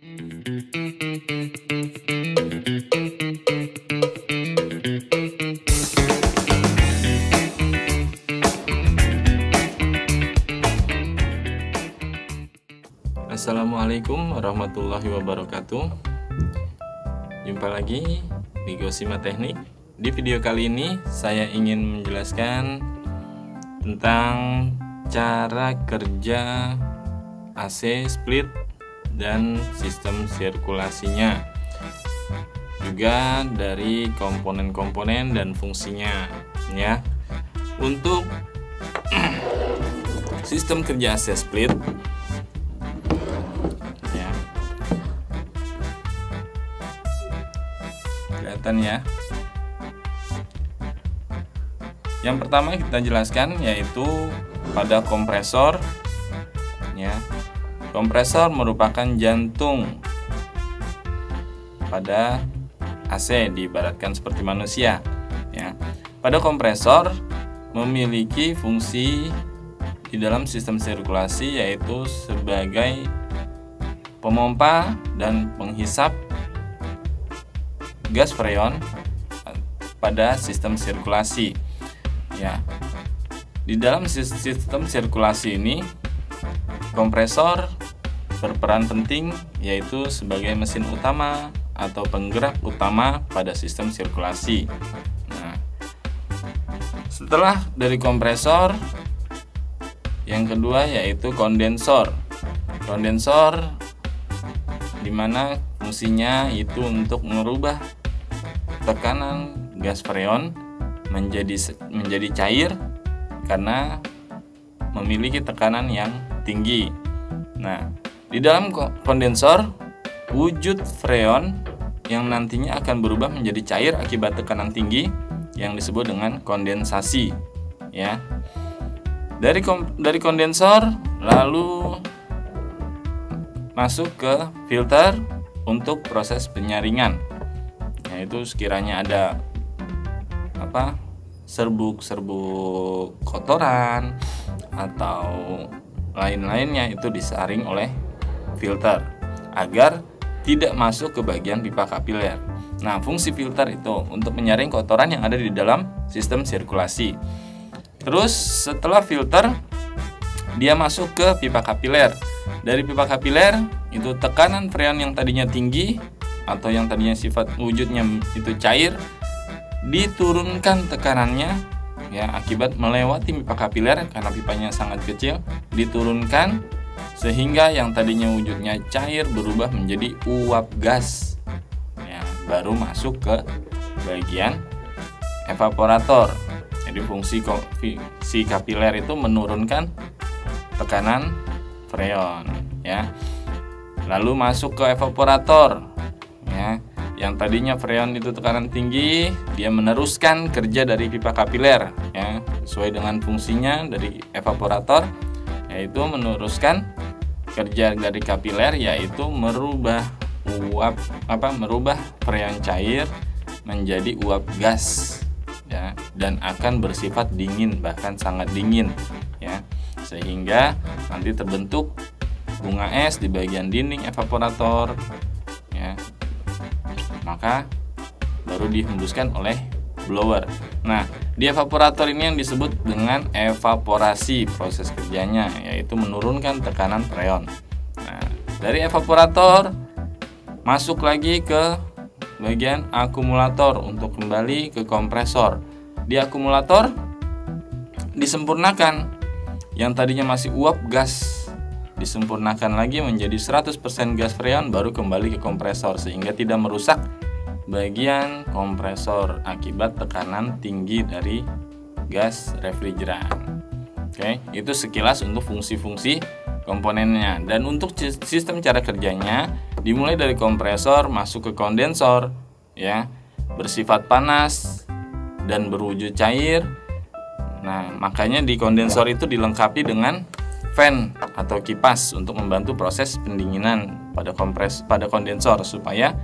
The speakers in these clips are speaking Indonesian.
Assalamualaikum warahmatullahi wabarakatuh. Jumpa lagi di Gosima Teknik. Di video kali ini saya ingin menjelaskan tentang cara kerja AC split dan sistem sirkulasinya, juga dari komponen-komponen dan fungsinya ya. Untuk sistem kerja AC split ya, kelihatan ya. Yang pertama kita jelaskan yaitu pada kompresor ya. Kompresor merupakan jantung pada AC, diibaratkan seperti manusia ya. Pada kompresor memiliki fungsi di dalam sistem sirkulasi yaitu sebagai pemompa dan penghisap gas freon pada sistem sirkulasi ya. Di dalam sistem sirkulasi ini kompresor berperan penting yaitu sebagai mesin utama atau penggerak utama pada sistem sirkulasi. Nah, setelah dari kompresor, yang kedua yaitu kondensor. Kondensor dimana fungsinya itu untuk merubah tekanan gas freon menjadi cair karena memiliki tekanan yang tinggi. Nah, di dalam kondensor wujud freon yang nantinya akan berubah menjadi cair akibat tekanan tinggi yang disebut dengan kondensasi ya. Dari kondensor lalu masuk ke filter untuk proses penyaringan, yaitu sekiranya ada serbuk-serbuk kotoran atau lain-lainnya itu disaring oleh filter agar tidak masuk ke bagian pipa kapiler. Nah, fungsi filter itu untuk menyaring kotoran yang ada di dalam sistem sirkulasi. Terus setelah filter dia masuk ke pipa kapiler. Dari pipa kapiler itu tekanan freon yang tadinya tinggi atau yang tadinya sifat wujudnya itu cair diturunkan tekanannya ya, akibat melewati pipa kapiler karena pipanya sangat kecil, diturunkan sehingga yang tadinya wujudnya cair berubah menjadi uap gas ya, baru masuk ke bagian evaporator. Jadi fungsi si kapiler itu menurunkan tekanan freon ya, lalu masuk ke evaporator ya. Yang tadinya freon itu tekanan tinggi, dia meneruskan kerja dari pipa kapiler ya, sesuai dengan fungsinya dari evaporator, yaitu meneruskan kerja dari kapiler, yaitu merubah freon cair menjadi uap gas ya, dan akan bersifat dingin, bahkan sangat dingin ya, sehingga nanti terbentuk bunga es di bagian dinding evaporator ya. Maka baru dihembuskan oleh blower. Nah, di evaporator ini yang disebut dengan evaporasi proses kerjanya, yaitu menurunkan tekanan freon. Nah, dari evaporator masuk lagi ke bagian akumulator untuk kembali ke kompresor. Di akumulator disempurnakan, yang tadinya masih uap gas disempurnakan lagi menjadi 100% gas freon, baru kembali ke kompresor sehingga tidak merusak bagian kompresor akibat tekanan tinggi dari gas refrigeran. Oke, itu sekilas untuk fungsi-fungsi komponennya. Dan untuk sistem cara kerjanya dimulai dari kompresor masuk ke kondensor ya, bersifat panas dan berwujud cair. Nah, makanya di kondensor itu dilengkapi dengan fan atau kipas untuk membantu proses pendinginan pada kondensor supaya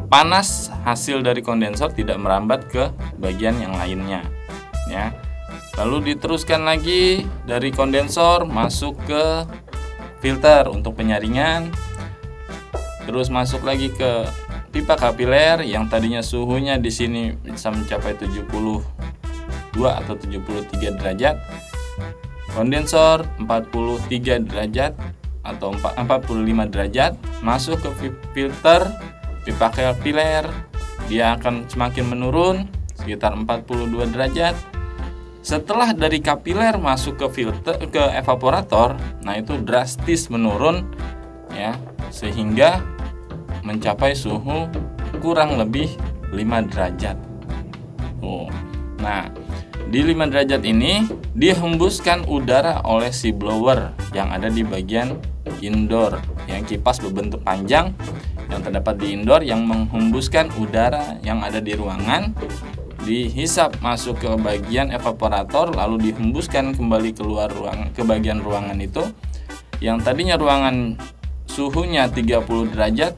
panas hasil dari kondensor tidak merambat ke bagian yang lainnya ya. Lalu diteruskan lagi dari kondensor masuk ke filter untuk penyaringan. terus masuk lagi ke pipa kapiler yang tadinya suhunya di sini bisa mencapai 72 atau 73 derajat, kondensor 43 derajat atau 45 derajat, masuk ke filter pipa kapiler, dia akan semakin menurun sekitar 42 derajat. Setelah dari kapiler masuk ke filter ke evaporator, nah itu drastis menurun ya, sehingga mencapai suhu kurang lebih 5 derajat. Nah, di 5 derajat ini dihembuskan udara oleh si blower yang ada di bagian indoor, yang kipas berbentuk panjang yang terdapat di indoor yang menghembuskan udara yang ada di ruangan, dihisap masuk ke bagian evaporator, lalu dihembuskan kembali keluar ke bagian ruangan itu. Yang tadinya ruangan suhunya 30 derajat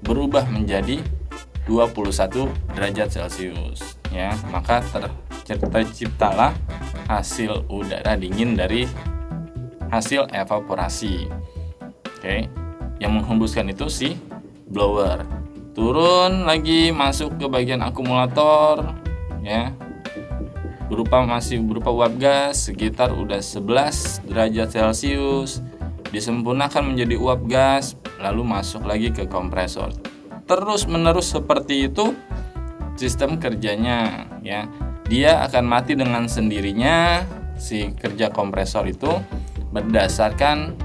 berubah menjadi 21 derajat Celcius ya, maka terciptalah hasil udara dingin dari hasil evaporasi. Yang menghembuskan itu si blower. Turun lagi masuk ke bagian akumulator ya, masih berupa uap gas sekitar udah 11 derajat Celcius, disempurnakan menjadi uap gas, lalu masuk lagi ke kompresor. Terus menerus seperti itu sistem kerjanya ya. Dia akan mati dengan sendirinya si kerja kompresor itu berdasarkan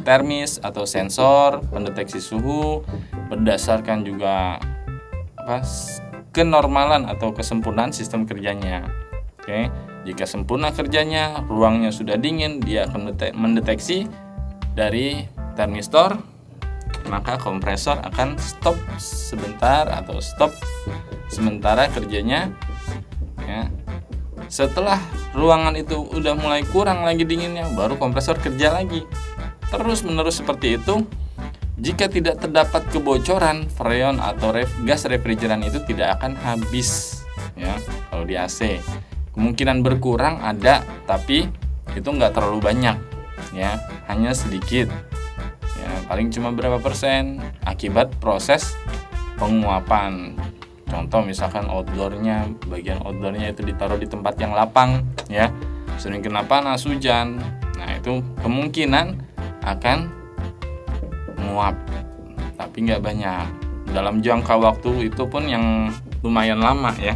termis atau sensor pendeteksi suhu, berdasarkan juga kenormalan atau kesempurnaan sistem kerjanya. Jika sempurna kerjanya, ruangnya sudah dingin, dia akan mendeteksi dari termistor, maka kompresor akan stop sebentar atau stop sementara kerjanya ya. Setelah ruangan itu udah mulai kurang lagi dinginnya, baru kompresor kerja lagi. Terus menerus seperti itu. Jika tidak terdapat kebocoran, freon atau gas refrigeran itu tidak akan habis ya. Kalau di AC kemungkinan berkurang ada, tapi itu nggak terlalu banyak ya, hanya sedikit ya, paling cuma berapa persen akibat proses penguapan. Contoh misalkan bagian outdoornya itu ditaruh di tempat yang lapang ya, sering kena panas, hujan, nah itu kemungkinan akan menguap, tapi nggak banyak. Dalam jangka waktu itu pun yang lumayan lama ya,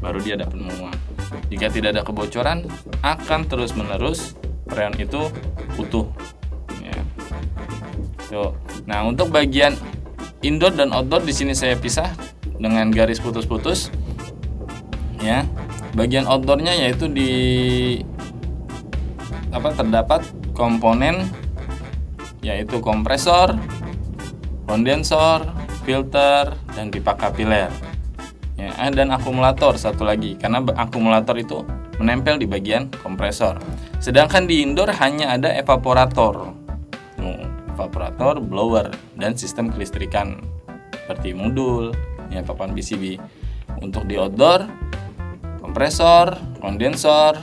baru dia dapat menguap. Jika tidak ada kebocoran, akan terus menerus freon itu utuh ya. Nah, untuk bagian indoor dan outdoor di sini saya pisah dengan garis putus-putus ya. Bagian outdoornya yaitu terdapat komponen yaitu kompresor, kondensor, filter, dan pipa kapiler ya, dan akumulator satu lagi, karena akumulator itu menempel di bagian kompresor. Sedangkan di indoor hanya ada evaporator, blower, dan sistem kelistrikan seperti modul ya, papan PCB. Untuk di outdoor, kompresor, kondensor,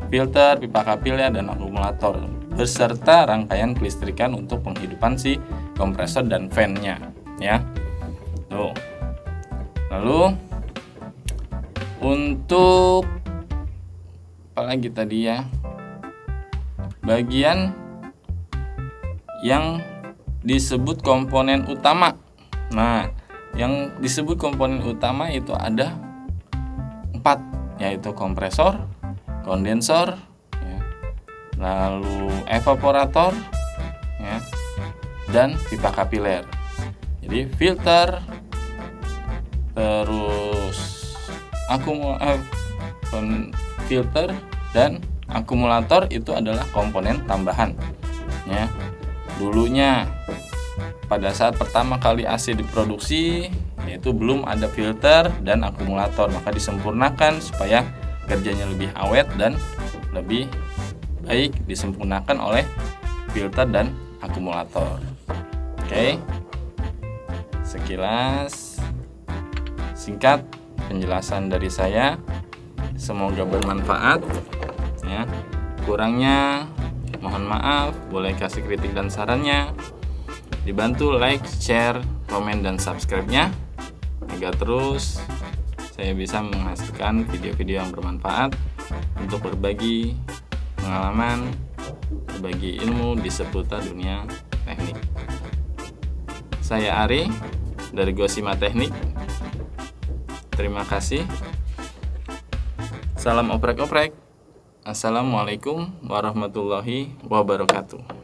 filter, pipa kapiler, dan akumulator beserta rangkaian kelistrikan untuk penghidupan si kompresor dan fan-nya ya. Lalu untuk apalagi tadi ya, bagian yang disebut komponen utama. Nah, yang disebut komponen utama itu ada 4, yaitu kompresor, kondensor ya, lalu evaporator ya, dan pipa kapiler. Jadi filter, terus filter dan akumulator itu adalah komponen tambahan ya. Dulunya pada saat pertama kali AC diproduksi, yaitu belum ada filter dan akumulator, maka disempurnakan supaya kerjanya lebih awet dan lebih baik, disempurnakan oleh filter dan akumulator. Oke, sekilas singkat penjelasan dari saya, semoga bermanfaat ya. Kurangnya mohon maaf, boleh kasih kritik dan sarannya. dibantu like, share, komen, dan subscribe-nya agar terus saya bisa menghasilkan video-video yang bermanfaat untuk berbagi pengalaman, berbagi ilmu di seputar dunia teknik. Saya Ari dari Gosima Teknik. Terima kasih. Salam oprek-oprek. Assalamualaikum warahmatullahi wabarakatuh.